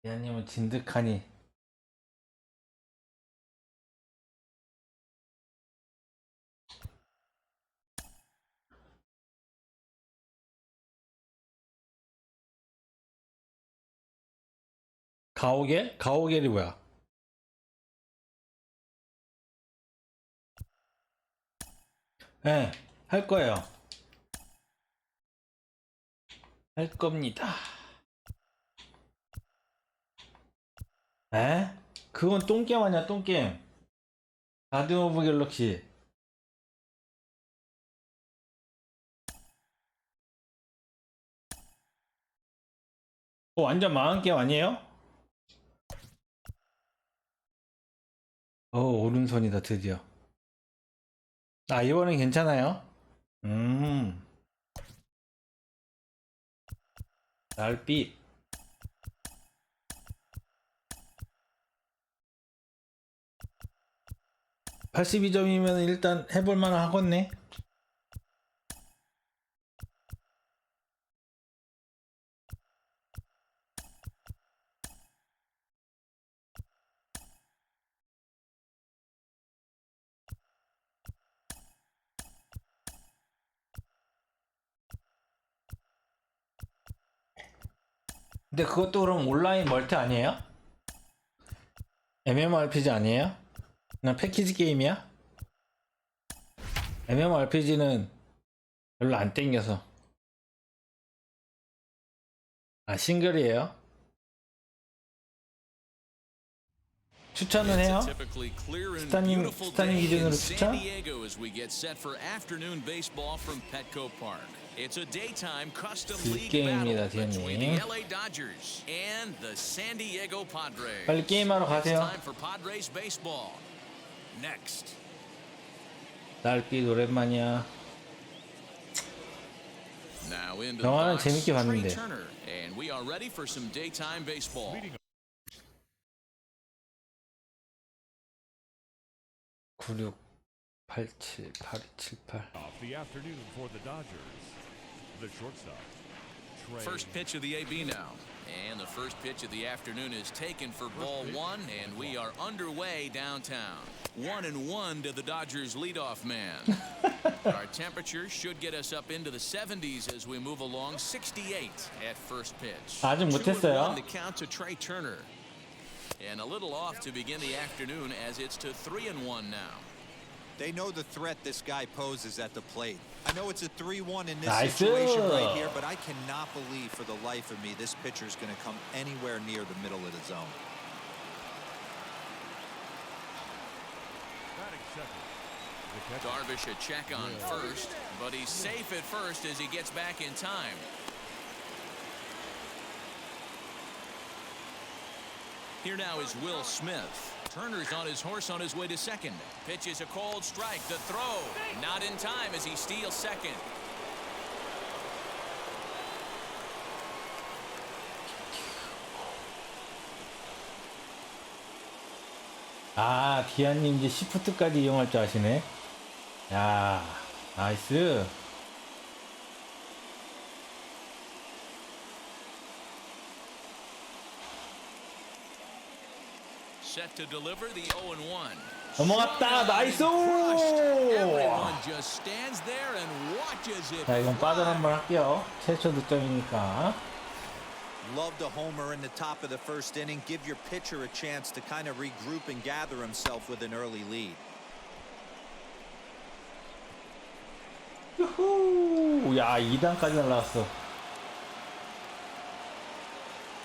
디아님은 진득하니. 가오갤? 가오갤이 뭐야? 네, 할 거예요. 할 겁니다. 에? 그건 똥게임 아니야, 똥게임. 가디언 오브 갤럭시. 완전 망한 게임 아니에요? 오른손이다, 드디어. 아, 이번엔 괜찮아요? 달빛. 82점이면 일단 해볼만 하겠네. 근데 그것도 그럼 온라인 멀티 아니에요? MMORPG 아니에요? 그냥 패키지 게임이야? MMORPG는 별로 안 땡겨서. 아, 싱글이에요? 추천은 해요? 스타님 기준으로 추천? 게임입니다, 디아님. 빨리 게임하러 가세요. 달빛 오랜만이야. 영화는 재밌게 봤는데. 96878278. First pitch of the AB now. And the first pitch of the afternoon is taken for ball one, and we are underway downtown. 1-1 to the Dodgers leadoff man. Our temperature should get us up into the 70s as we move along. 68 at first pitch. 아직 못했어요. 2-1 the count to Trey Turner. And a little off to begin the afternoon as it's to 3-1 now. They know the threat this guy poses at the plate. I know it's a 3-1 in this Nice. situation right here, but I cannot believe for the life of me this pitcher is going to come anywhere near the middle of the zone. Darvish a check on first, but he's safe at first as he gets back in time. Here now is Will Smith. Turner's on his horse on his way to second. Pitches a cold strike. The throw not in time as he steals second. 아, 디아님 이제 시프트까지 이용할 줄 아시네. 야, 나이스. Set to deliver the 0-1. 넘어갔다. 나이스. 자, 이건 빠져 한번 할게요. 최초 득점이니까. Love the homer in the top of the first inning. Give your pitcher a chance to kind of regroup and gather himself with an early lead. 유후. 야, 2단까지 날라왔어.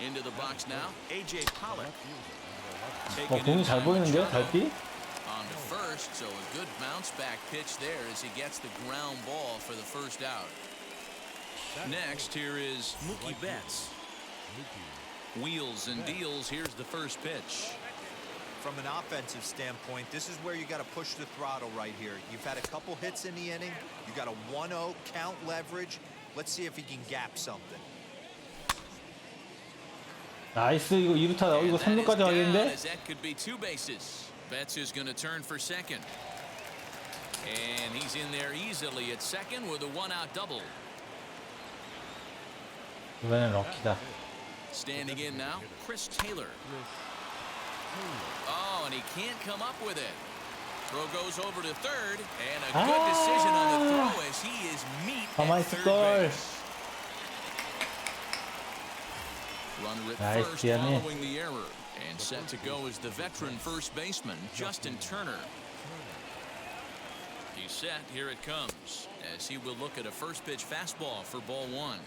Into the box now. AJ Pollock. 공이 잘 보이는데요, 달빛? On to first, so a good bounce back pitch there as he gets the ground ball for the first out. Next, here is Mookie Betts. Wheels and deals. Here's the first pitch. From an offensive standpoint, this is where you got to push the throttle right here. You've had a couple hits in the inning. You got a 1-0 count leverage. Let's see if he can gap something. 나이스. 이거 2루타 이거 3루까지 가겠는데? That could be two bases. Betts is going to turn for second. And he's in there easily at second with a one-out double. 이번엔 럭키다. Standing in now, Chris Taylor. Oh, and he can't come up with it. Throw goes over to third, and a good decision on the throw as he is meat at third base. Runner at first following the error, and set to go is the veteran first baseman, Justin Turner. He's set, here it comes, as he will look at a first pitch fastball for ball one.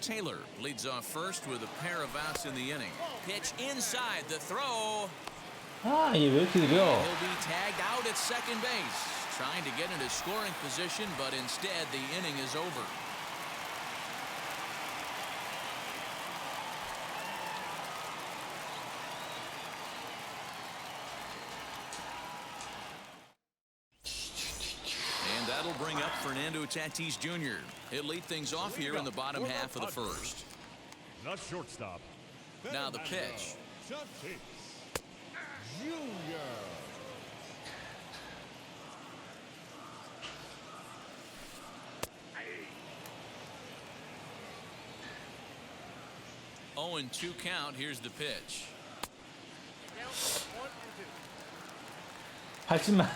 Taylor leads off first with a pair of outs in the inning. Pitch inside the throw. 아, 얘 왜 이렇게 느려? He'll be tagged out at second base, trying to get into scoring position, but instead the inning is over. And that'll bring up Fernando Tatis Jr. He'll lead things off here in the bottom half of the first. Not shortstop. Now the pitch. Tatis Jr. 0-2 count. Here's the pitch. 80만.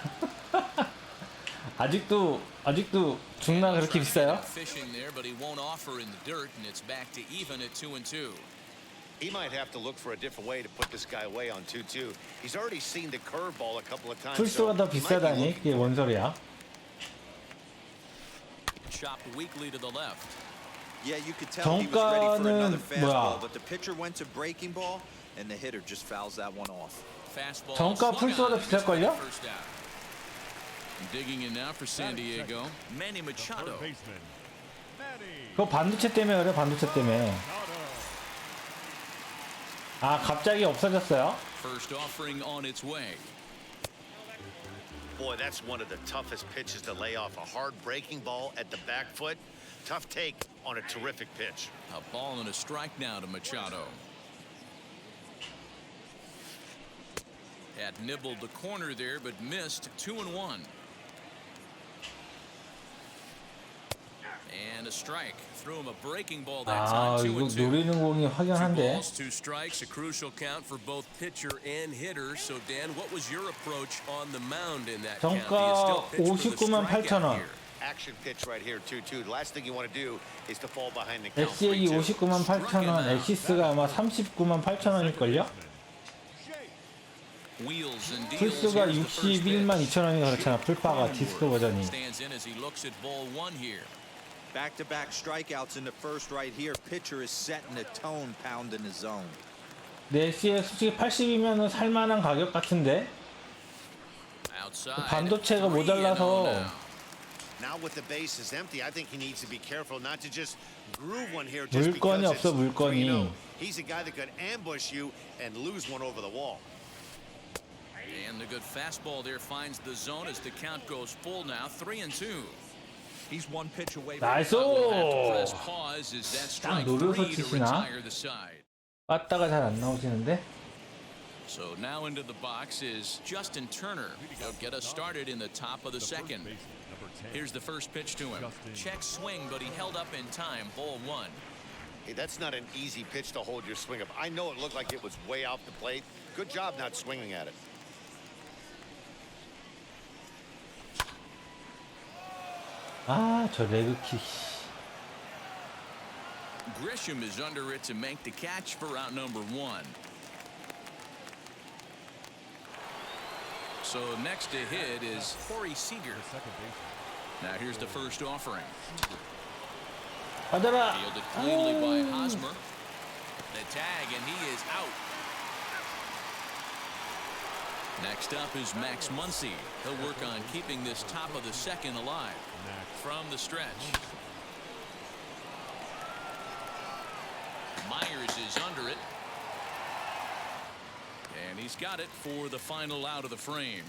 아직도 중나 그렇게 비싸요? Fishing there, but he won't offer in the dirt, and it's back to even at 2-2. He might have to look for a different way to put this guy away on 2-2. He's already seen the curveball a couple of times. 풀수가 더 비싸다니? 그게 뭔 소리야? Chopped weakly to the left. Yeah, you could tell he was ready for another 정가는 fastball, 뭐야? but the pitcher went to breaking ball, and the hitter just fouls that one off. Fastball. 정가 풀수가 더 비쌀걸요? First out. Digging in now for San Diego, Manny Machado. Baseman. Manny 그거 반도체 때문에 그래, 반도체 때문에. Machado. 아, 갑자기 없어졌어요? First offering on its way. Boy, that's one of the toughest pitches to lay off. A hard breaking ball at the back foot. Tough take on a terrific pitch. A ball and a strike now to Machado. Had nibbled the corner there, but missed. 2-1. And a strike. Threw him a breaking ball that 아, time. 이거 2-2. 노리는 공이 Two 확연한데. balls, two strikes, a crucial count for both pitcher and hitter. So, Dan, what was your approach on the mound in that count? Do you still 정가 pitch for the 59만 strikeout 8천 원. here? Action pitch right here, 2-2. The last thing you want to do is to fall behind the count. SCAG 3-2. 59만 8천 원, 엑시스가 아마 39만 8천 원일걸요? Wheels and deals. 풀수가 Here's the first 61만 pitch. 2천 원이 그렇잖아, 풀파가 디스크 버전이. Stands in as he looks at ball one here. Back-to-back strikeouts in the first right here. Pitcher is setting the tone, pounding the zone. 네, SCAG 솔직히 80이면 살만한 가격 같은데? Outside. 반도체가 모자라서. Now with the base is empty, I think he needs to be careful not to just groove one here just 물건이 because 없어, it's 물건이. 3-0. He's a guy that could ambush you and lose one over the wall. And the good fastball there finds the zone as the count goes full now. 3-2. He's one pitch away from 나이스! We'll have to press pause as that strike 노려서 three to 치시나? retire the side. 빠따가 잘 안 나오시는데? So now into the box is Justin Turner. He'll get us started in the top of the second. Here's the first pitch to him. Check swing, but he held up in time. Ball one. Hey, that's not an easy pitch to hold your swing up. I know it looked like it was way off the plate. Good job not swinging at it. 아, 저 레그킥. Grisham is under it to make the catch for out number one. So next to hit is Corey Seeger. Now here's the first offering. 받아라! Fielded cleanly by Hosmer. The tag, and he is out. Next up is Max Muncy. He'll work on keeping this top of the second alive. From the stretch. Myers is under it. And he's got it for the final out of the frame.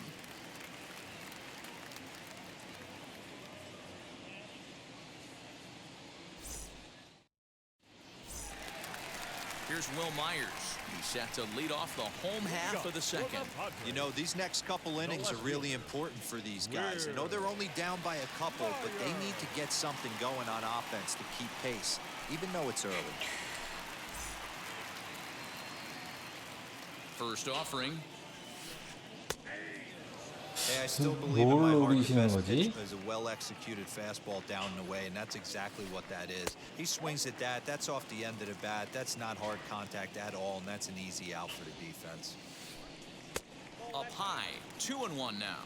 Here's Will Myers. He's set to lead off the home half of the second. You know, these next couple innings are really important for these guys. I know they're only down by a couple, but they need to get something going on offense to keep pace, even though it's early. First offering. Hey, I still believe in 뭘 my heart the 노리시는 best 거지? pitch is a well-executed fastball down and away, and that's exactly what that is. He swings at that. That's off the end of the bat. That's not hard contact at all, and that's an easy out for the defense. Up high, 2-1 now.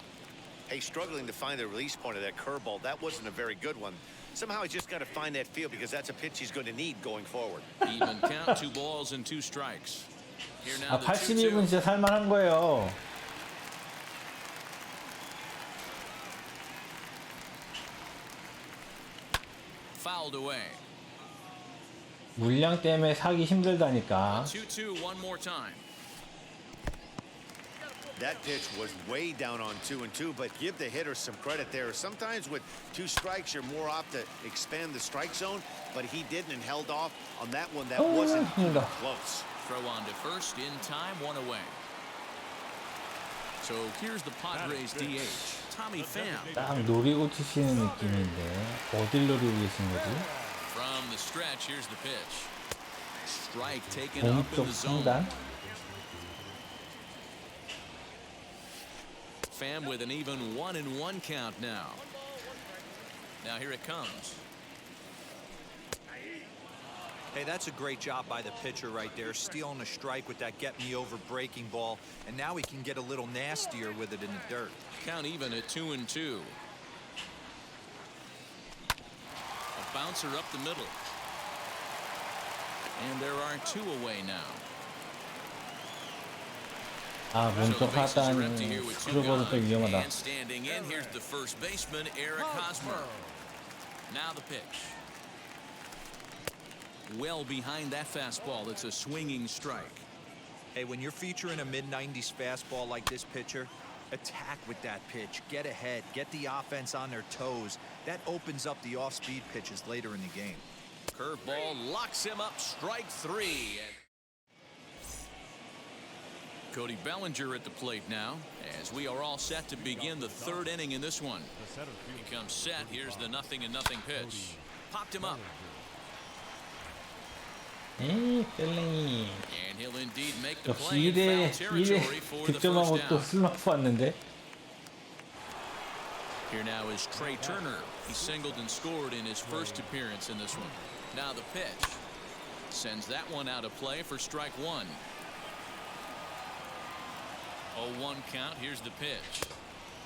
Hey, struggling to find the release point of that curveball. That wasn't a very good one. Somehow he's just got to find that feel because that's a pitch he's going to need going forward. Even count, 2 balls and 2 strikes. Here now 아, the 82분 2-2. 진짜 살만한 거예요. Fouled away. 물량 때문에 사기 힘들다니까. 2-2 one more time. That pitch was way down on 2-2, but give the hitter some credit there. Sometimes with 2 strikes, you're more apt to expand the strike zone, but he didn't and held off on that one. That wasn't even close. Throw on to first in time, 1 away. So here's the Padres DH, Tommy Pham. 딱 노리고 치시는 느낌인데 어딜 노리고 계신 거지? From the stretch, here's the pitch. Strike taken up in 몸쪽 the zone. 상단. Pham with an even 1-1 count now. Now here it comes. Hey, that's a great job by the pitcher right there, stealing a strike with that get-me-over breaking ball, and now he can get a little nastier with it in the dirt. Count even at 2-2. A bouncer up the middle. And there are 2 away now. 아, So the 몸쪽 bases are empty 하단 here with 2 스크롤보드 좀 gone. 위험하다. And standing in, here's the first baseman, Eric Hosmer. Now the pitch. Well behind that fastball, it's a swinging strike. Hey, when you're featuring a mid-90s fastball like this pitcher, attack with that pitch. Get ahead. Get the offense on their toes. That opens up the off-speed pitches later in the game. Curveball locks him up, strike 3. Cody Bellinger at the plate now, as we are all set to begin the 3rd inning in this one. He comes set. Here's the 0-0 pitch. Popped him up. 에이, 셀링이. And he'll indeed make the 역시 play in 1회, foul territory for the 득점하고 first 또 down. 슬럼프 왔는데. Here now is Trey Turner. He singled and scored in his first appearance in this one. Now the pitch. Sends that one out of play for strike 1. 0-1 count. Here's the pitch.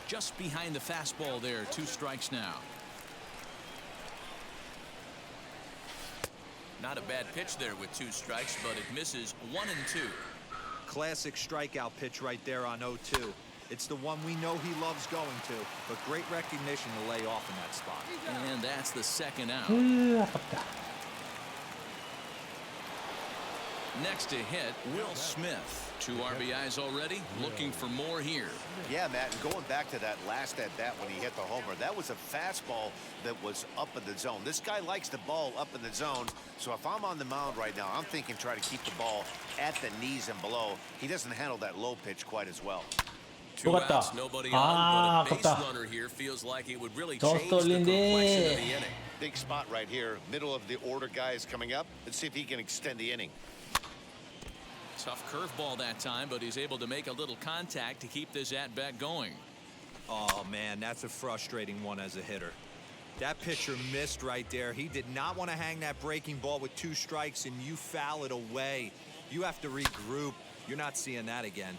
Just behind the fastball there. 2 strikes now. Not a bad pitch there with 2 strikes, but it misses 1-2. Classic strikeout pitch right there on 0-2. It's the one we know he loves going to, but great recognition to lay off in that spot. And that's the 2nd out. 아깝다. Next to hit, Will Smith. 2 RBIs already. Looking for more here. Yeah, Matt, and going back to that last at-bat when he hit the homer, that was a fastball that was up in the zone. This guy likes the ball up in the zone, so if I'm on the mound right now, I'm thinking try to keep the ball at the knees and below. He doesn't handle that low pitch quite as well. 2 똑같다. outs, nobody 아, on, but a base 아깝다. runner here feels like it would really 더 change the complexion of 떨린데. the inning. Big spot right here, middle of the order guy is coming up. Let's see if he can extend the inning. Tough curveball that time, but he's able to make a little contact to keep this at-bat going. Oh, man, that's a frustrating one as a hitter. That pitcher missed right there. He did not want to hang that breaking ball with 2 strikes, and you foul it away. You have to regroup. You're not seeing that again.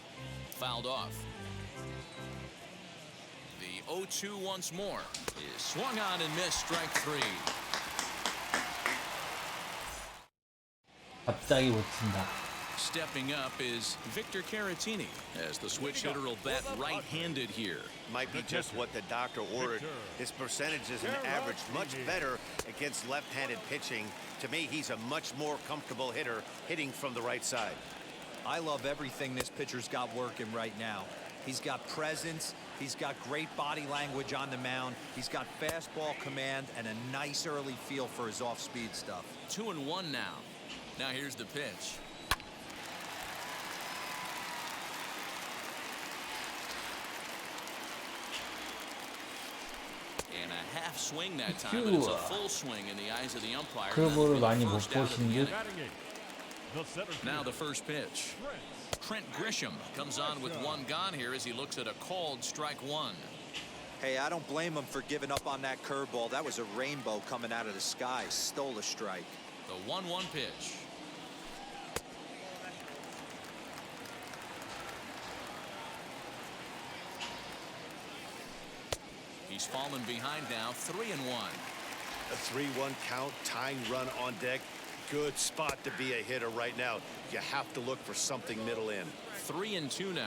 Fouled off. The 0-2 once more is swung on and missed, strike 3. 갑자기 못 친다. Stepping up is Victor Caratini, as the switch hitter will bat right-handed here. Might be just what the doctor ordered. His percentages and average much better against left-handed pitching. To me, he's a much more comfortable hitter hitting from the right side. I love everything this pitcher's got working right now. He's got presence. He's got great body language on the mound. He's got fastball command and a nice early feel for his off-speed stuff. 2-1 now. Now here's the pitch. And a half swing that time, but it's a full swing in the eyes of the umpire. 그거를 많이 못 보신 듯. Batting 8, The center Now fielder, the first pitch. Trent. Trent Grisham comes on with one gone here as he looks at a called strike one. Hey, I don't blame him for giving up on that curveball. That was a rainbow coming out of the sky. Stole a strike. The 1-1 pitch. He's fallen behind now, 3-1. A 3-1 count, tying run on deck. Good spot to be a hitter right now. You have to look for something middle in. 3-2 now.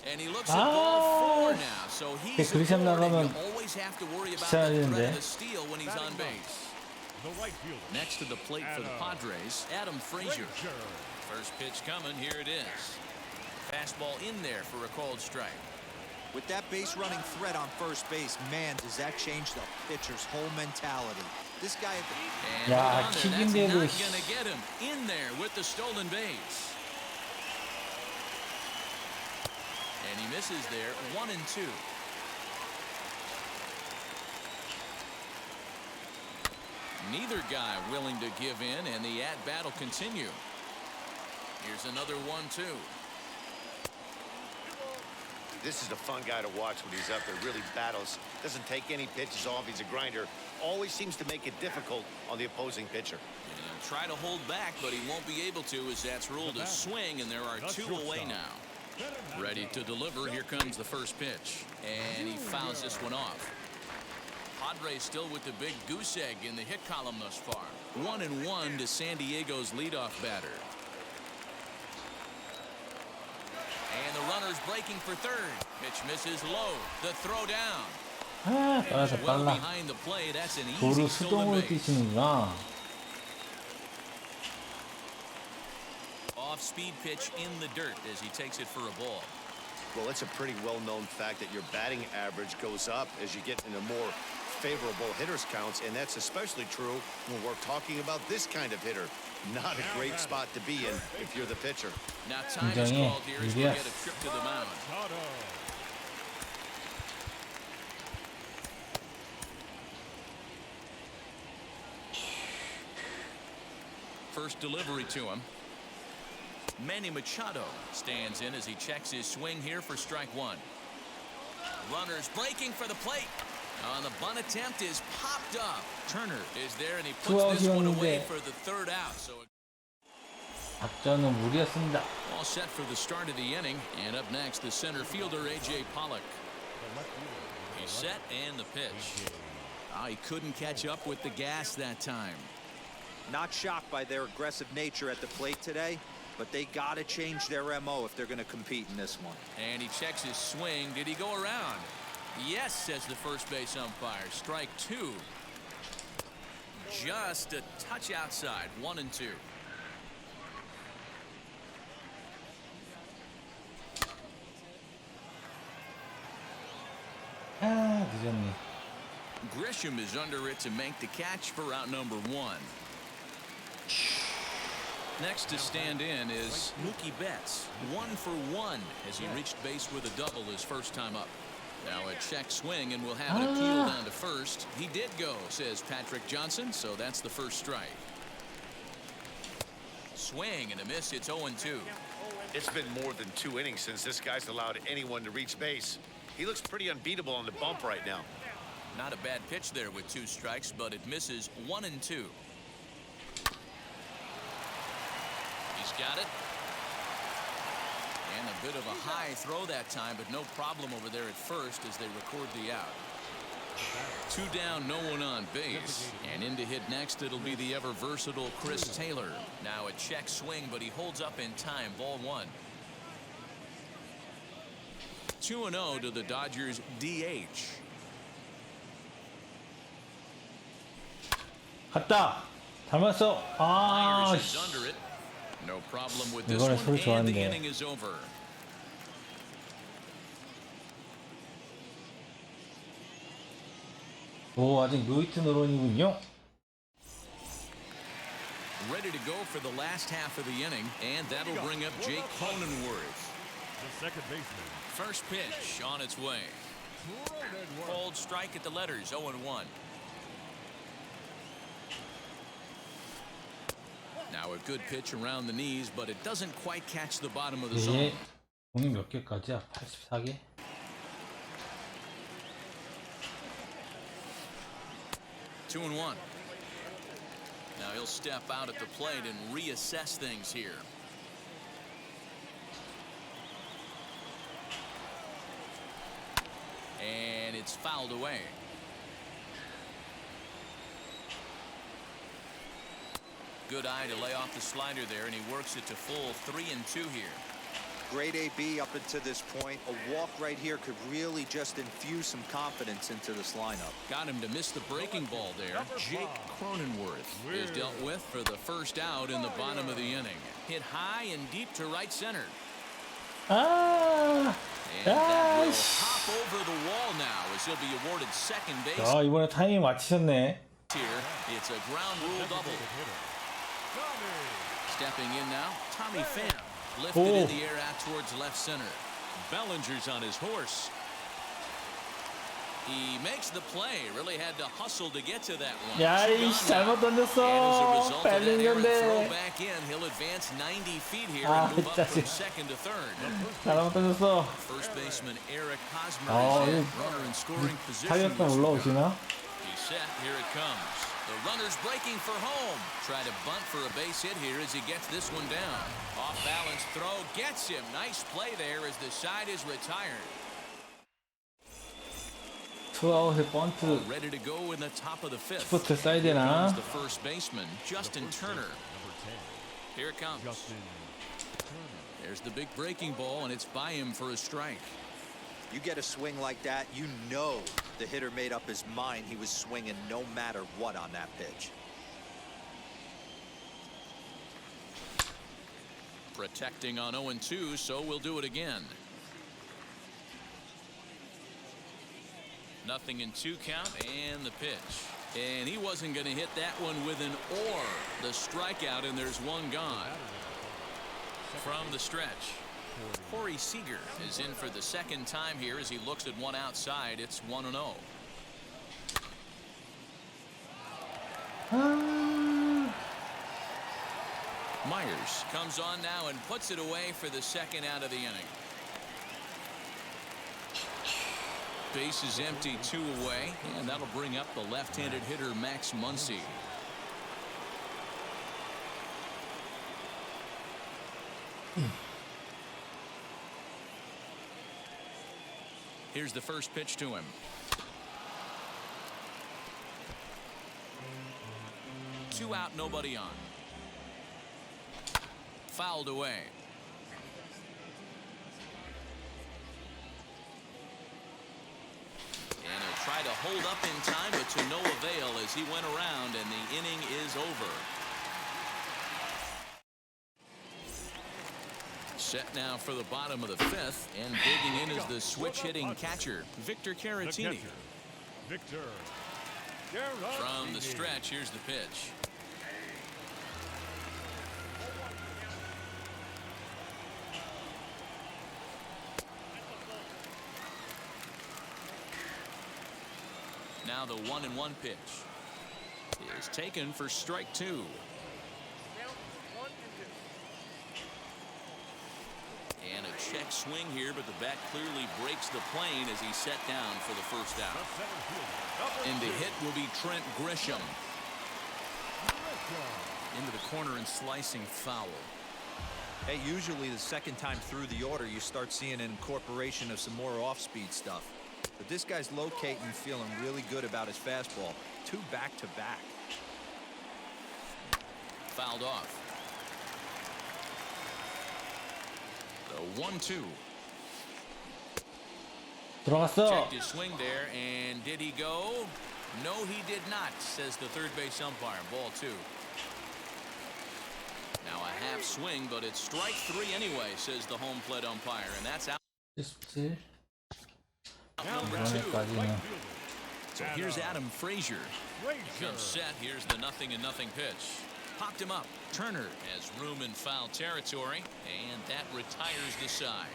And he looks at ball 4 now, so he's 그리셈 나가면 you always have to worry about 시작해야 the threat 되는데. of the steal when he's on base. The right fielder, Next to the plate for the Padres, Adam Frazier. First pitch coming, here it is. Fastball in there for a called strike. With that base running threat on first base, man, does that change the pitcher's whole mentality. This guy at the... And 야, hold on there, that's 킥인데도 not gonna get him in there with the stolen base. And he misses there, 1-2. Neither guy willing to give in, and the at-bat will continue. Here's another 1-2. This is a fun guy to watch when he's up there. Really battles. Doesn't take any pitches off. He's a grinder. Always seems to make it difficult on the opposing pitcher. And he'll try to hold back, but he won't be able to as that's ruled a swing, and there are 2 away now. Ready to deliver. Here comes the first pitch. And he fouls this one off. Padres still with the big goose egg in the hit column thus far. 1-1 to San Diego's leadoff batter. And the runner's breaking for third. Pitch misses low. The throw down. 아, 빨라서 Well 빨라. behind the play. That's an 도루 easy stolen 수동으로 base. 뛰시는구나. Off-speed pitch in the dirt as he takes it for a ball. Well, it's a pretty well-known fact that your batting average goes up as you get into more favorable hitters counts, and that's especially true when we're talking about this kind of hitter. Not a great spot to be in if you're the pitcher. Now time is 굉장히 called here as we 유리해. get a trip to the mound. First delivery to him. Manny Machado stands in as he checks his swing here for strike one. Runners breaking for the plate. On the bunt attempt is popped up. Turner is there and he puts this one away for the third out. So 작전은 무리였습니다. all set for the start of the inning. And up next, the center fielder, A.J. Pollock. He's set and the pitch. He couldn't catch up with the gas that time. Not shocked by their aggressive nature at the plate today, but they got to change their MO if they're going to compete in this one. And he checks his swing. Did he go around? Yes, says the first base umpire. Strike 2. Just a touch outside. 1-2. 아, 늦었네. Grisham is under it to make the catch for out number 1. Next to stand in is Mookie Betts. 1 for 1 as he reached base with a double his first time up. Now a check swing and we'll have it appealed down to first. He did go, says Patrick Johnson, so that's the first strike. Swing and a miss. It's 0-2. It's been more than 2 innings since this guy's allowed anyone to reach base. He looks pretty unbeatable on the bump right now. Not a bad pitch there with 2 strikes, but it misses 1-2. He's got it. And a bit of a high throw that time, but no problem over there at first as they record the out. 2 down, no one on base. And in to hit next, it'll be the ever versatile Chris Taylor. Now a check swing, but he holds up in time. Ball 1. 2-0 to the Dodgers DH. 갔다. 닮았어. 아, Myers is under it. No problem with this 이번에 one, 소리 and the 좋았는데. inning is over. 오, 아직 노이트 노론이군요. Ready to go for the last half of the inning, and that'll bring up Jake Cronenworth. The second baseman, First pitch on its way. Cold strike at the letters, 0-1. Now Now a good pitch around the knees, but it doesn't quite catch the bottom of the zone. 얘 공이 몇 개까지야? 84개? Two and one. Now he'll step out at the plate and reassess things here. And it's fouled away. Good eye to lay off the slider there, and he works it to full 3-2 here. Great AB up until this point. A walk right here could really just infuse some confidence into this lineup. Got him to miss the breaking ball there. Jake Cronenworth is dealt with for the first out in the bottom of the inning. Hit high and deep to right center. 아, And that will 씨. hop over the wall now as he'll be awarded second base 아, 이번에 타이밍 맞히셨네. here. It's a ground rule double. Stepping in now, Tommy Pham. Lifted Oh. in the air out towards left center. Bellinger's on his horse. He makes the play. Really had to hustle to get to that one. 야, Two 이씨, gone now. 잘못 And as a 던졌어. result of that errant throw 벨링인데. back in, he'll advance 90 feet here 아, and move up from 짜증. second to third. 잘못 던졌어. First baseman Eric Hosmer 어, is in. 이거 Runner in scoring position. 타격감 was 올라오시나? He's set. Here it comes. The runner's breaking for home. Try to bunt for a base hit here as he gets this one down. Off balance throw gets him. Nice play there as the side is retired. 투아웃에 번트 Ready to go in the top of the fifth. 스포트 써야 Here 되나? comes the first baseman, Justin Turner. Here it comes. There's the big breaking ball, and it's by him for a strike. You get a swing like that, you know the hitter made up his mind he was swinging no matter what on that pitch. Protecting on 0-2, so we'll do it again. 0-2 count, and the pitch. And he wasn't going to hit that one with an or. The strikeout, and there's one gone. From the stretch, Corey Seeger is in for the second time here as he looks at one outside. It's 1-0. Myers comes on now and puts it away for the second out of the inning. Base is empty, 2 away, and that'll bring up the left-handed hitter Max Muncy. Here's the first pitch to him. Two out, nobody on. Fouled away. And he'll try to hold up in time, but to no avail as he went around, and the inning is over. Set now for the bottom of the fifth, and digging in is the switch-hitting catcher, Victor Caratini. Victor. From the stretch, here's the pitch. Now the 1-1 pitch is taken for strike 2. And a check swing here, but the bat clearly breaks the plane as he's set down for the first out. And the hit will be Trent Grisham. Into the corner and slicing foul. Hey, usually the second time through the order you start seeing an incorporation of some more off-speed stuff. But this guy's locating, feeling really good about his fastball. 2 back-to-back. Fouled off. The 1-2. 들어갔어. Checked his swing there, and did he go? No, he did not, says the third base umpire. Ball 2. Now a half swing, but it's strike 3 anyway, says the home plate umpire, and that's out 17. number 2. 이번에까지는 So here's Adam Frazier. Comes set. Here's the 0-0 pitch. Popped him up. Turner has room in foul territory, and that retires the side.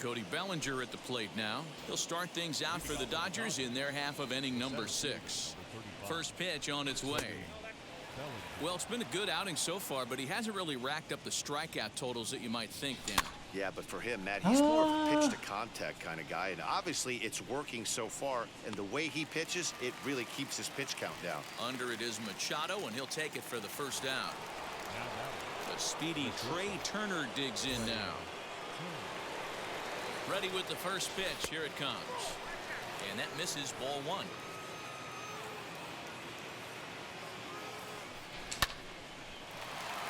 Cody Bellinger at the plate now. He'll start things out for the Dodgers in their half of inning number 6. First pitch on its way. Well, it's been a good outing so far, but he hasn't really racked up the strikeout totals that you might think, Dan. Yeah, but for him, Matt, he's more of a pitch to contact kind of guy, and obviously it's working so far, and the way he pitches, it really keeps his pitch count down. Under it is Machado, and he'll take it for the first out. The speedy Trey Turner digs in now. Ready with the first pitch. Here it comes. And that misses, ball one.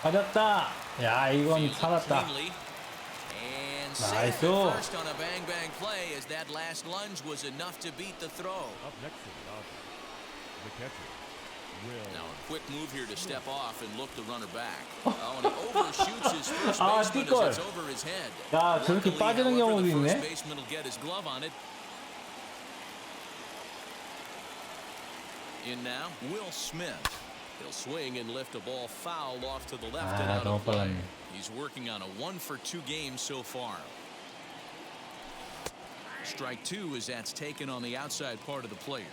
맞았다. 야, 이건 살았다. And Nice. first on a bang bang play as that last lunge was enough to beat the throw. Up next to the Dodgers, the catcher, Will. Now a quick move here to step off and look the runner back. Oh, and he overshoots his first 아, baseman 띠걸. as it's over his head. 야, 저렇게 Luckily, 빠지는 however, 경우도 the first 있네. baseman will get his glove on it. In now, Will Smith. He'll swing and lift a ball foul off to the left and 아, out 너무 of play. 빨랐네. He's working on a 1-for-2 game so far. Strike two as that's taken on the outside part of the plate.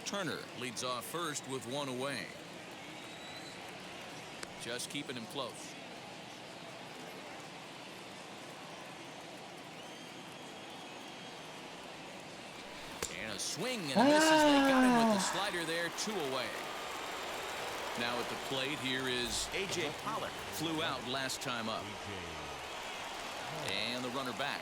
Turner leads off first with one away. Just keeping him close. And a swing and a miss as they got him with the slider there, 2 away. Now at the plate here is A.J. Pollock. Flew out last time up. And the runner back.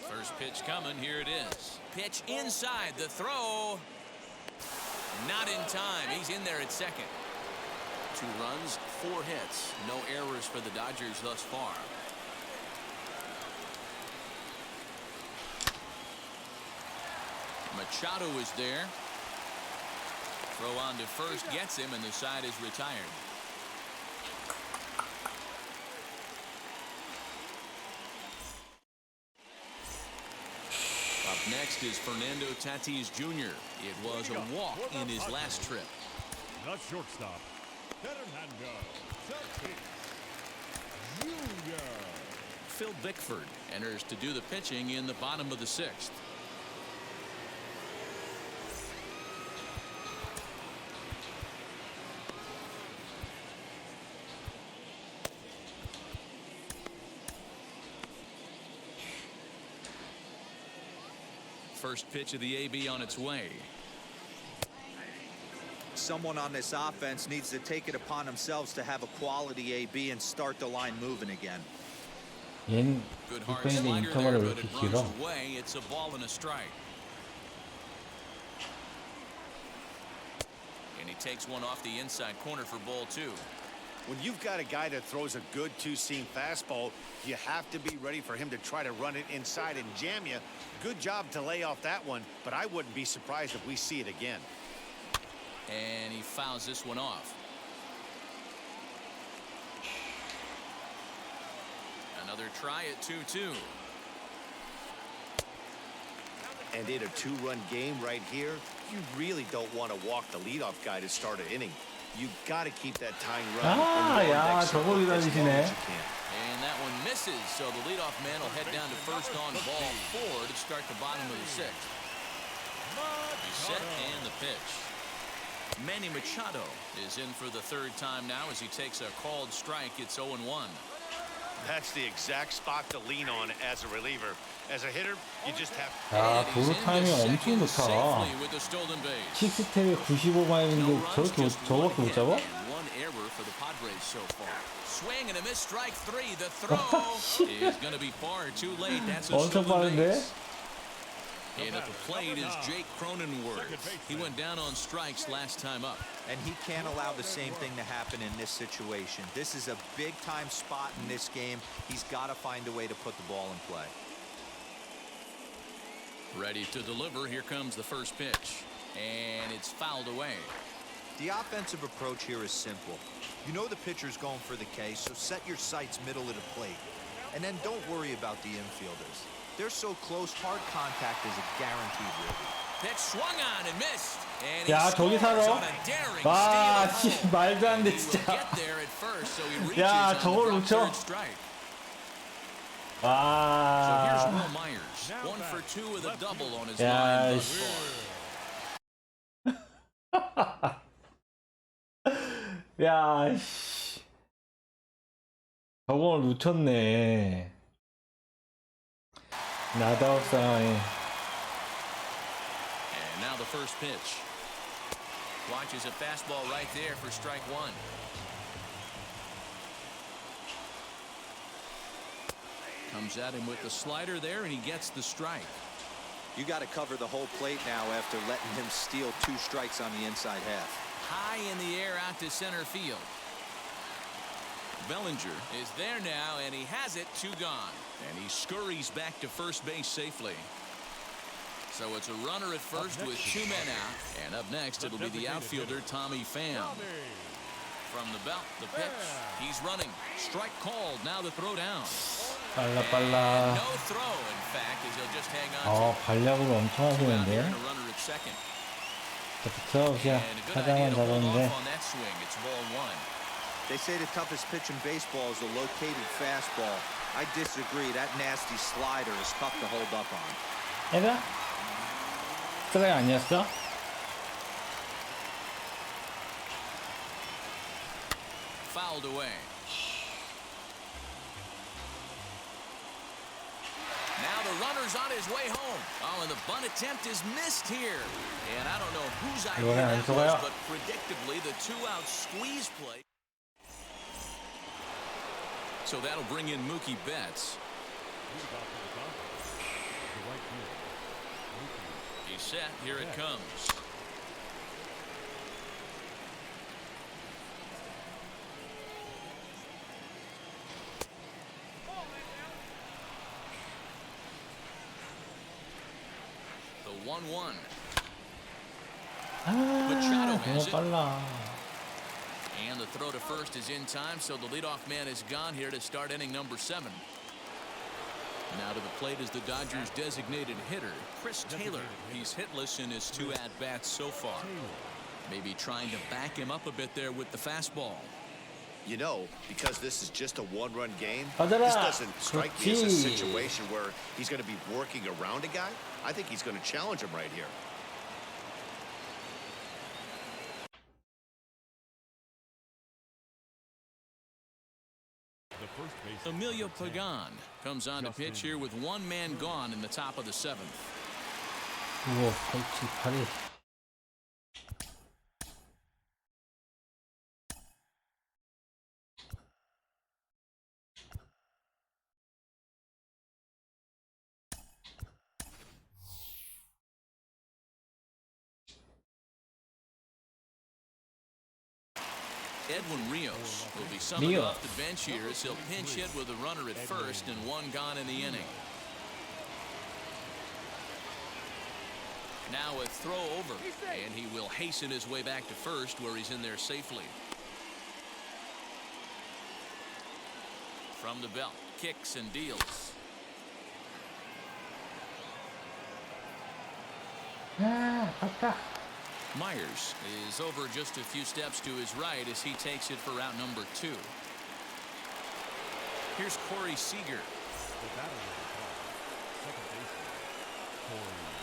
First pitch coming. Here it is. Pitch inside. The throw. Not in time. He's in there at second. 2 runs, 4 hits. No errors for the Dodgers thus far. Machado is there. Throw on to first gets him, and the side is retired. Up next is Fernando Tatis Jr. It was a walk in his last trip. The shortstop, Fernando Tatis Jr. Phil Bickford enters to do the pitching in the bottom of the 6th. First pitch of the AB on its way. Someone on this offense needs to take it upon themselves to have a quality AB and start the line moving again. 얜 Good hard 빅뱅인데 slider 인터벌이 there, 왜 but 이렇게 it 길어? runs away. It's a ball and a strike. And he takes one off the inside corner for ball 2. When you've got a guy that throws a good two-seam fastball, you have to be ready for him to try to run it inside and jam you. Good job to lay off that one, but I wouldn't be surprised if we see it again. And he fouls this one off. Another try at 2-2. And in a 2-run game right here, you really don't want to walk the leadoff guy to start an inning. You got to keep that tying run. 아, in the 야, next 저거 inning as long 기다리시네. as you can. And that one misses, so the leadoff man will head down to first on ball 4 to start the bottom of the 6th. He's set and the pitch. Manny Machado is in for the 3rd time now as he takes a called strike. It's 0-1. That's the exact spot to lean on as a reliever. As a hitter, you just have 야, And he's 도루 into 타이밍 엄청 second 좋다. safely with the stolen base. 식스텝에 95마일인데 저렇게 저거밖에 못 잡아? One error for the Padres so far. Swing and a miss, strike 3. The throw is going to be far too late. That's a 엄청 stolen 빠른데? base. And at the plate is Jake Cronenworth. He went down on strikes last time up. And he can't allow the same thing to happen in this situation. This is a big-time spot in this game. He's got to find a way to put the ball in play. Ready to deliver. Here comes the first pitch. And it's fouled away. The offensive approach here is simple. You know the pitcher's going for the K, so set your sights middle of the plate. And then don't worry about the infielders. They're so close, hard contact is a guaranteed ribby. Pitch swung on and missed. And he 야, 저기 scores 살아? on a daring 와, steal 씨, at home. 말도 안 돼, He will 진짜. get there at first, so he reaches 야, on 저걸 the 놓쳐? third strike. So here's 아, Will Myers. 2 with a double on his Yeah, line thus far. 야, 씨. 저걸 놓쳤네. 나다웃 상황에. And now the first pitch. Watches a fastball right there for strike 1. Comes at him with the slider there, and he gets the strike. You got to cover the whole plate now after letting him steal 2 strikes on the inside half. High in the air out to center field. Bellinger is there now, and he has it, 2 gone. And he scurries back to first base safely. So it's a runner at first with 2 men out. And up next, it'll be the outfielder, Tommy Pham. From the belt, the pitch. He's running. Strike called. Now the throw down. 빨라 And 빨라. no throw, in fact, as he'll just hang on to 발약을 엄청 it. Out 하시는데. here and a runner at second. 트라우스야 And a good 사장은 idea to hold 잡았는데. off on that swing. It's ball 1. They say the toughest pitch in baseball is the located fastball. I disagree. That nasty slider is tough to hold up on. 얘들아? 트라이 아니었어? Fouled away. Now the runner's on his way home. Oh, and the bunt attempt is missed here. And I don't know whose idea 이번엔 안 that was, 속아요. but predictably the 2-out squeeze play. So that'll bring in Mookie Betts. He's set. Here it comes. The 1-1. Machado 너무 has it. 빨라. And the throw to first is in time, so the leadoff man is gone here to start inning number 7. Now to the plate is the Dodgers' designated hitter, Chris Taylor. He's hitless in his 2 at-bats so far. Maybe trying to back him up a bit there with the fastball. You know, because this is just a 1-run game, 맞아라. this doesn't strike me as a 그렇지. situation where he's going to be working around a guy. I think he's going to challenge him right here. Emilio Pagan comes on to pitch here with 1 man gone in the top of the 7th. 9, 8, 8. Edwin Rios will be summoned Rios. off the bench here as he'll pinch hit with a runner at first and 1 gone in the inning. Now a throw over, and he will hasten his way back to first where he's in there safely. From the belt, kicks and deals. 아깝다. Myers is over just a few steps to his right as he takes it for route number 2. Here's Corey Seeger.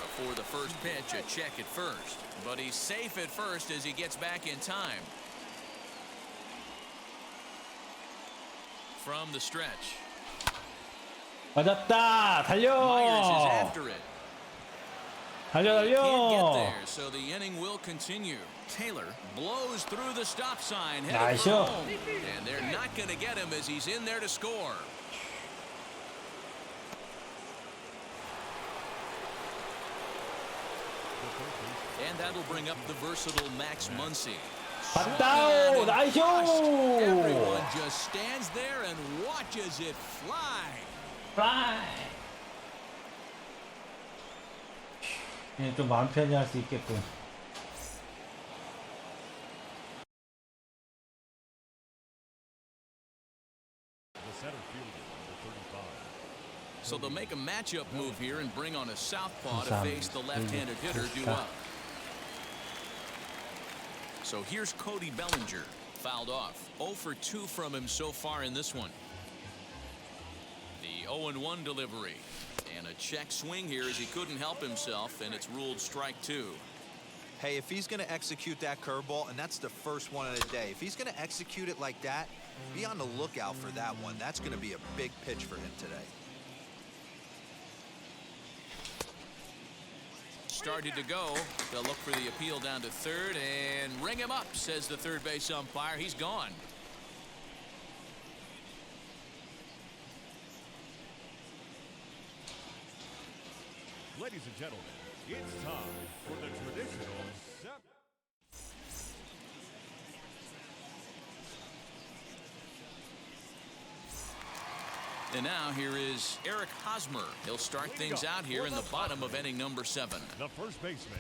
Before the first pitch, a check at first. But he's safe at first as he gets back in time. From the stretch, 맞았다. Myers is 달려. after it. 달려 Can't get 달려. there, so the inning will continue. Taylor blows through the stop sign, headed 나이스. for home. And they're not going to get him as he's in there to score. And that'll bring up the versatile Max Muncy. 봤다오. 나이스. Everyone just stands there and watches it fly. 플라이. 예, 좀 마음 편히 할 수 있겠군. So they'll make a matchup move here and bring on a southpaw to face the left-handed hitter due up. So here's Cody Bellinger, fouled off. 0 for 2 from him so far in this one. The 0-1 delivery. And a check swing here as he couldn't help himself, and it's ruled strike 2. Hey, if he's going to execute that curveball, and that's the first one of the day, if he's going to execute it like that, be on the lookout for that one. That's going to be a big pitch for him today. Started to go. They'll look for the appeal down to third and ring him up, says the third base umpire. He's gone. Ladies and gentlemen, it's time for the traditional And now here is Eric Hosmer. He'll start things out here in the bottom of inning number 7. the first baseman,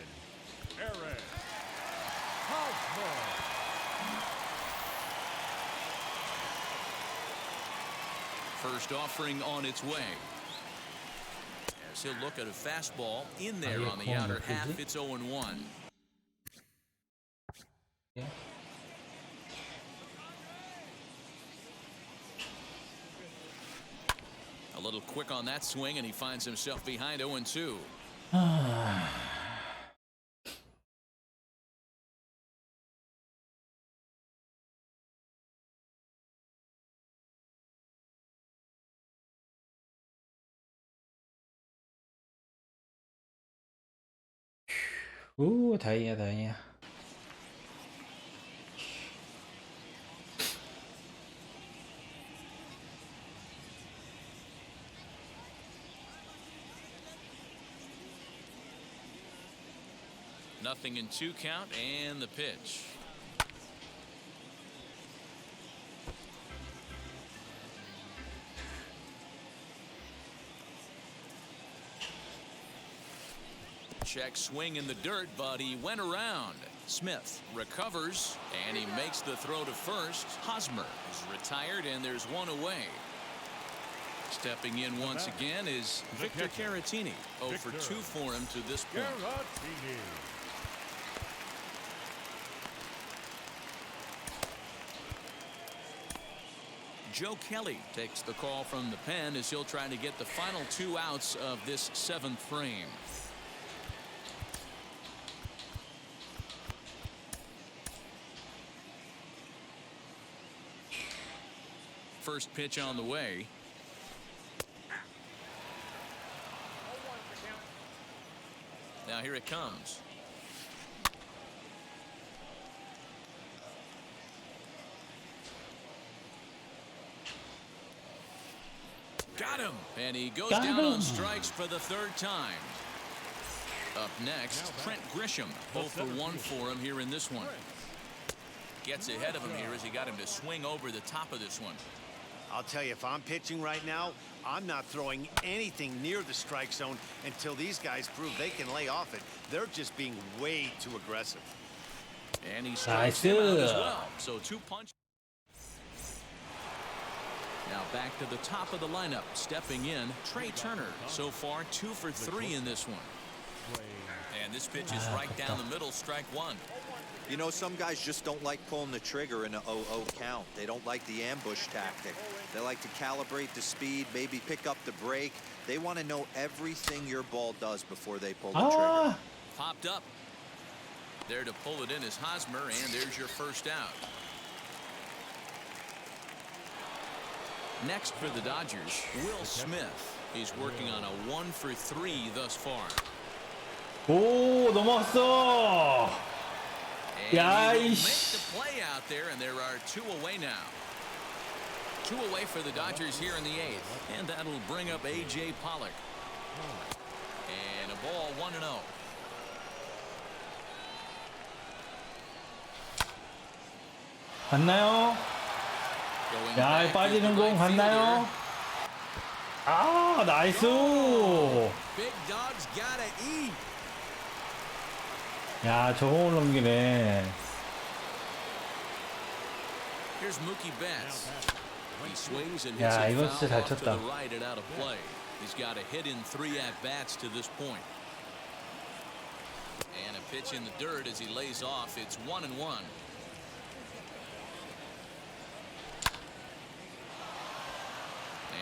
Eric Hosmer. First offering on its way. As he'll look at a fastball in there on the outer half. It's 0-1. Yeah. A little quick on that swing, and he finds himself behind 0-2. 다행이야, 다행이야. Nothing in 2 count, and the pitch. Check swing in the dirt, but he went around. Smith recovers, and he makes the throw to first. Hosmer is retired, and there's one away. Stepping in once again is Victor Caratini. 0 for 2 for him to this point. Caratini. Joe Kelly takes the call from the pen as he'll try to get the final 2 outs of this 7th frame. First pitch on the way. Now here it comes. Got him. And he goes down on strikes for the 3rd time. Up next, Trent Grisham. 0 for 1 for him here in this one. Gets ahead of him here as he got him to swing over the top of this one. I'll tell you, if I'm pitching right now, I'm not throwing anything near the strike zone until these guys prove they can lay off it. They're just being way too aggressive. And he strikes him out as well. So 2 punches. Now back to the top of the lineup. Stepping in, Trey Turner. So far 2 for 3 in this one. And this pitch is right down the middle, strike 1. You know, some guys just don't like pulling the trigger in an 0-0 count. They don't like the ambush tactic. They like to calibrate the speed, maybe pick up the brake. They want to know everything your ball does before they pull the trigger. Popped up. There to pull it in is Hosmer, and there's your first out. Next for the Dodgers, Will Smith. He's working on a 1 for 3 thus far. 오, 넘어왔어. And 야, he will make 이씨. the play out there, and there are 2 away now. 2 away for the Dodgers here in the 8th, and that'll bring up A.J. Pollock. And a ball 1-0. 갔나요? Going 야, back 빠지는 is the 공 right 갔나요? fielder. 아, 나이스. Big dogs gotta eat. 야, 저공을 넘기네. Here's Mookie Betts. He swings and 야, hits 이건 a 진짜 foul 잘 off to the 쳤다. right and out of play. He's got a hit in 3 at-bats to this point. And a pitch in the dirt as he lays off. It's 1-1.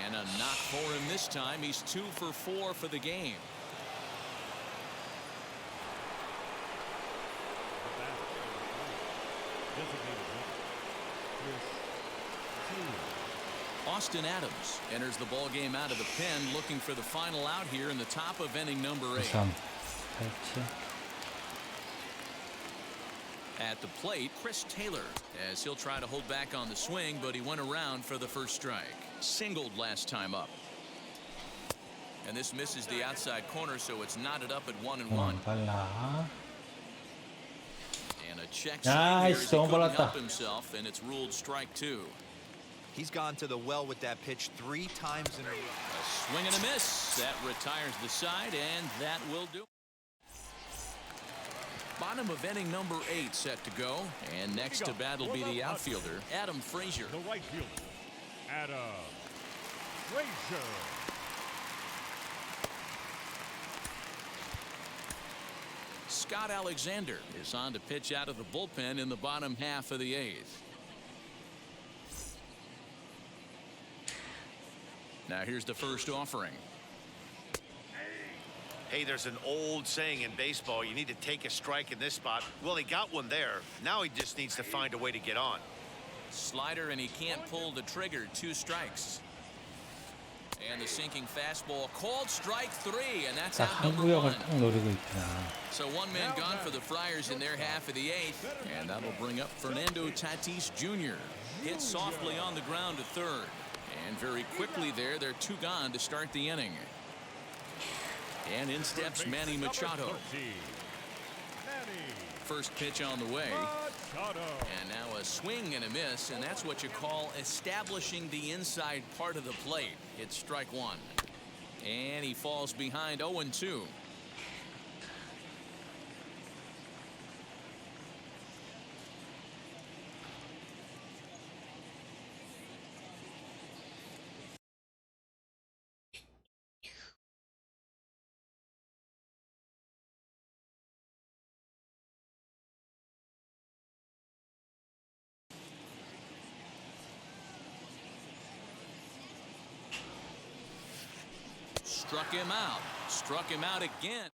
And a knock for him this time. He's 2 for 4 for the game. Austin Adams enters the ball game out of the pen, looking for the final out here in the top of inning number 8. 3, 8. At the plate, Chris Taylor, as he'll try to hold back on the swing, but he went around for the first strike. Singled last time up. And this misses the outside corner, so it's knotted up at 1-1. 빨라. And a check 아, swing here as he 너무 couldn't 빨랐다. help himself, and it's ruled strike 2. He's gone to the well with that pitch 3 times in a row. A swing and a miss. That retires the side, and that will do. Bottom of inning number 8 set to go. And next to bat will be the outfielder, Adam Frazier. The right fielder, Adam Frazier. Scott Alexander is on to pitch out of the bullpen in the bottom half of the 8th. Now here's the first offering. Hey, there's an old saying in baseball, you need to take a strike in this spot. Well, he got one there. Now he just needs to find a way to get on. Slider, and he can't pull the trigger. 2 strikes. And the sinking fastball called strike 3, and that's 딱 out 한 number 구역을 1. 딱 노리고 있구나. So 1 man gone for the Friars in their half of the 8th, and that'll bring up Fernando Tatis Jr. Hit softly on the ground to third. And very quickly there, they're 2 gone to start the inning. And in steps Manny Machado. First pitch on the way. And now a swing and a miss, and that's what you call establishing the inside part of the plate. It's strike 1. And he falls behind 0-2. Struck him out. Struck him out again.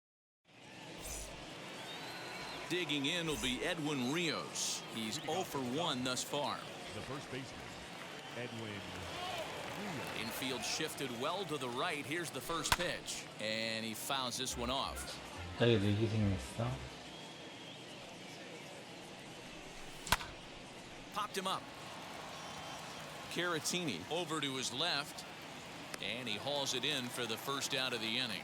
Digging in will be Edwin Rios. He's 0 for 1 thus far. The first baseman, Edwin Rios. Infield shifted well to the right. Here's the first pitch. And he fouls this one off. 여기 렉이 생겼어. Popped him up. Caratini over to his left. And he hauls it in for the first out of the inning.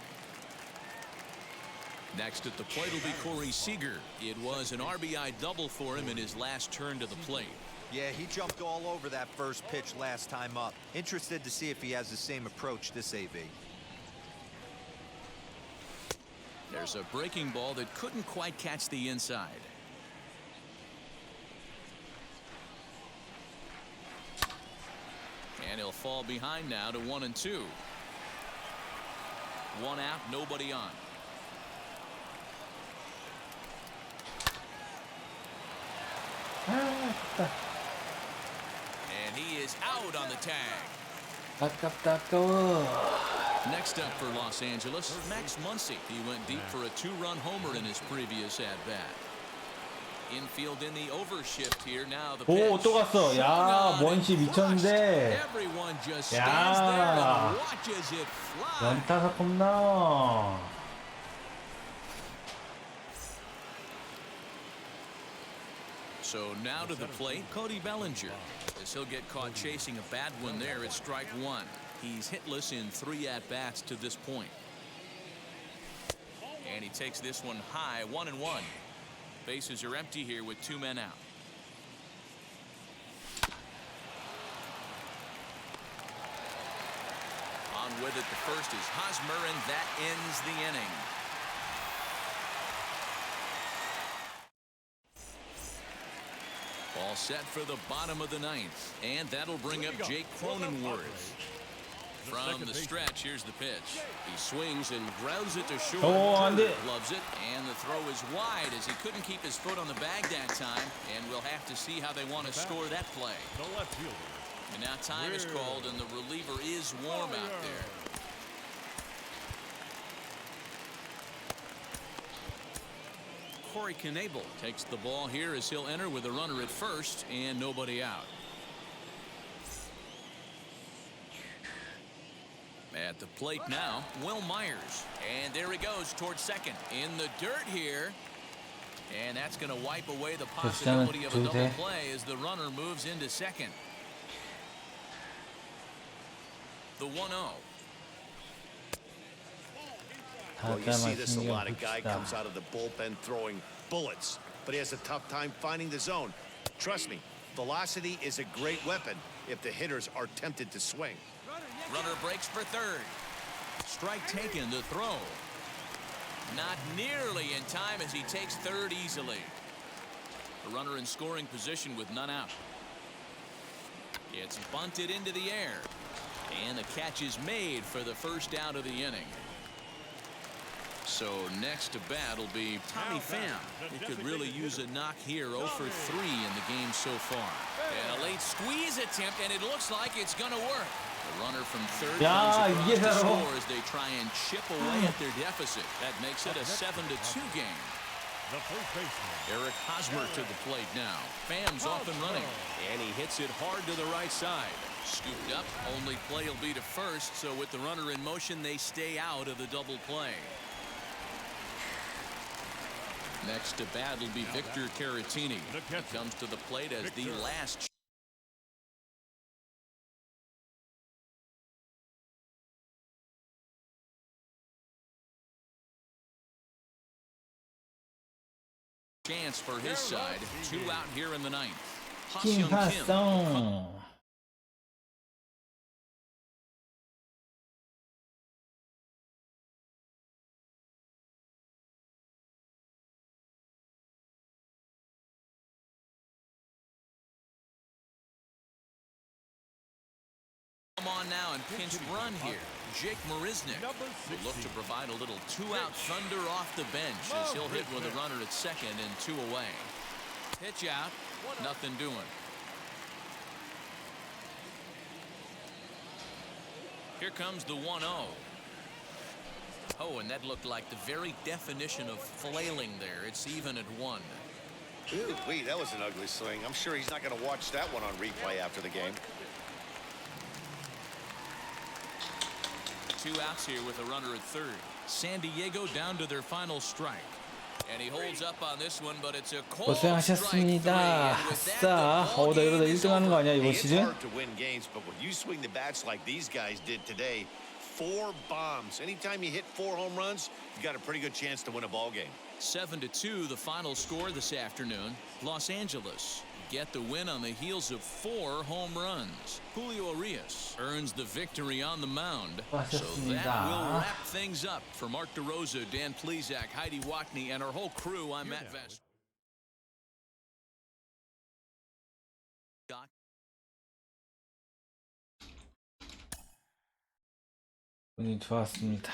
Next at the plate will be Corey Seeger. It was an RBI double for him in his last turn to the plate. Yeah, he jumped all over that first pitch last time up. Interested to see if he has the same approach this AV. There's a breaking ball that couldn't quite catch the inside. And he'll fall behind now to 1-2. 1 out, nobody on. 아깝다. And he is out on the tag. 아깝다, 아까워. Next up for Los Angeles, Max Muncy. He went deep for a 2-run homer in his previous at-bat. Infield in the overshift here. Now the pitch. 오, 또 갔어. 야, 먼시 미쳤는데. Everyone just stands there 야. and watches it fly. 연타가 겁나. So now to the plate, Cody Bellinger. As he'll get caught chasing a bad one there, it's strike 1. He's hitless in 3 at-bats to this point. And he takes this one high, 1-1. Bases are empty here with 2 men out. On with it, the first is Hosmer, and that ends the inning. All set for the bottom of the 9th, and that'll bring up Jake Cronenworth. From the stretch, here's the pitch. He swings and grounds it to short. 안 돼. Loves it, and the throw is wide as he couldn't keep his foot on the bag that time, and we'll have to see how they want to score that play. The left fielder, And now time is called, and the reliever is warm out there. Corey Knebel takes the ball here as he'll enter with a runner at first and nobody out. At the plate now, Will Myers. And there he goes towards second. In the dirt here. And that's going to wipe away the possibility of a double play as the runner moves into second. The 1-0. Well, you see this a lot. A guy comes out of the bullpen throwing bullets, but he has a tough time finding the zone. Trust me, velocity is a great weapon if the hitters are tempted to swing. Runner breaks for third. Strike taken to throw. Not nearly in time as he takes third easily. A runner in scoring position with none out. It's bunted into the air. And the catch is made for the first out of the inning. So next to bat will be Tommy Pham. He could really use a knock here. 0 for 3 in the game so far. And a late squeeze attempt, and it looks like it's going to work. The runner from third comes across to score as they try and chip away at their deficit. That makes it a 7-2 game. The first baseman, Eric Hosmer to the plate now. Pham's off and running, and he hits it hard to the right side. Scooped up, only play will be to first, so with the runner in motion, they stay out of the double play. Next to bat will be Victor Caratini. He comes to the plate as the last chance for his side. 2 out here in the ninth. Ha-Seong Kim. Come on now and pinch run here. Jake Marisnick will look to provide a little 2-out thunder off the bench as he'll hit with a runner at second and 2 away. Pitch out, nothing doing. Here comes the 1-0. Oh, and that looked like the very definition of flailing there. It's even at 1. Wait, that was an ugly swing. I'm sure he's not going to watch that one on replay after the game. 2 outs here with a runner at third. San Diego down to their final strike. And he holds up on this one, but it's a cold 고생하셨습니다. 아싸. 나 이러다 1등 하는 거 아니야, 이번 It's 시즌? hard to win games, but when you swing the bats like these guys did today, 4 bombs. Anytime you hit 4 home runs, you got a pretty good chance to win a ball game. 7-2, the final score this afternoon. Los Angeles get the win on the heels of 4 home runs. Julio Urias earns the victory on the mound. So that will wrap things up. For Mark DeRosa, Dan Plesac, Heidi Wackney, and our whole crew, I'm Matt Vest. 운이 좋았습니다.